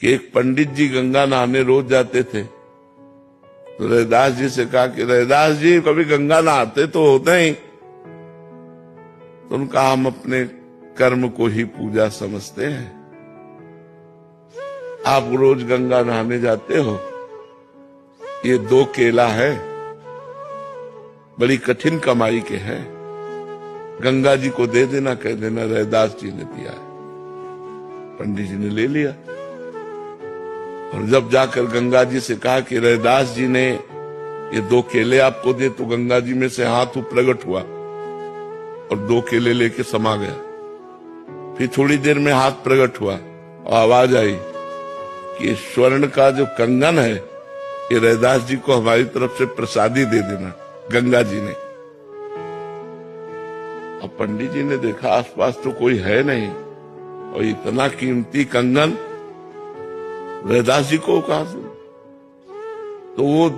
कि एक पंडित जी गंगा नहाने रोज जाते थे। तो रैदास जी से कहा कि रैदास जी कभी गंगा नहाते तो होते ही। तो उनका हम अपने कर्म को ही पूजा समझते हैं। आप रोज गंगा नहाने जाते हो, ये 2 केला है, बड़ी कठिन कमाई के हैं, गंगा जी को दे देना, कह देना रैदास जी ने दिया है। पंडित जी ने ले लिया और जब जाकर गंगा जी से कहा कि रैदास जी ने ये 2 केले आपको दे, तो गंगा जी में से हाथ प्रकट हुआ और 2 केले लेके समा गया। फिर थोड़ी देर में हाथ प्रकट हुआ और आवाज आई कि स्वर्ण का जो कंगन है ये रैदास जी को हमारी तरफ से प्रसादी दे देना, गंगा जी ने। अब पंडित जी ने देखा आसपास तो कोई है नहीं और इतना कीमती कंगन रैदास जी को कहां से। तो वो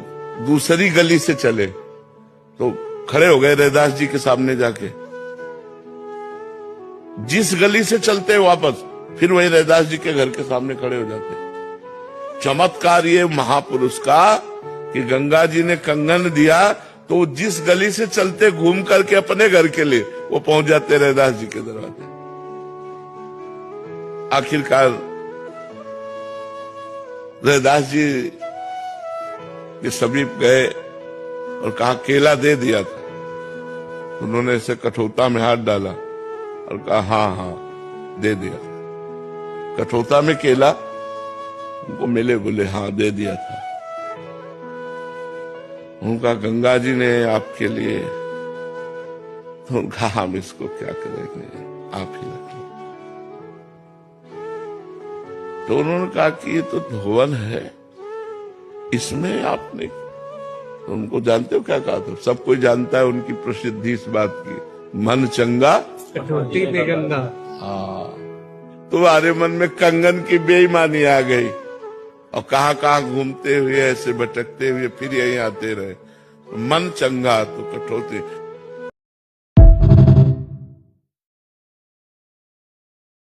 दूसरी गली से चले तो खड़े हो गए रैदास जी के सामने जाके। जिस गली से चलते वापस फिर वही रैदास जी के घर के सामने खड़े हो जाते। चमत्कार ये महापुरुष का कि गंगा जी ने कंगन दिया तो जिस गली से चलते घूम करके अपने घर के लिए वो पहुंच जाते रैदास जी के दरवाजे। आखिरकार रैदास जी के समीप गए और कहा केला दे दिया था। उन्होंने ऐसे कठौता में हाथ डाला और कहा हाँ हाँ दे दिया। कठौता में केला उनको मिले, बोले हाँ दे दिया था। उनका गंगा जी ने आपके लिए। तो उनका हम इसको क्या करेंगे, आप ही रख लो। तो उन्होंने कहा कि ये तो धोवन है, इसमें आपने। तो उनको जानते हो क्या कहा था? सब कोई जानता है उनकी प्रसिद्धि इस बात की, मन चंगा कठौती पे गंगा। हाँ, तुम्हारे मन में कंगन की बेईमानी आ गई और कहाँ घूमते हुए ऐसे भटकते हुए फिर यहीं आते रहे। मन चंगा तो कठौती।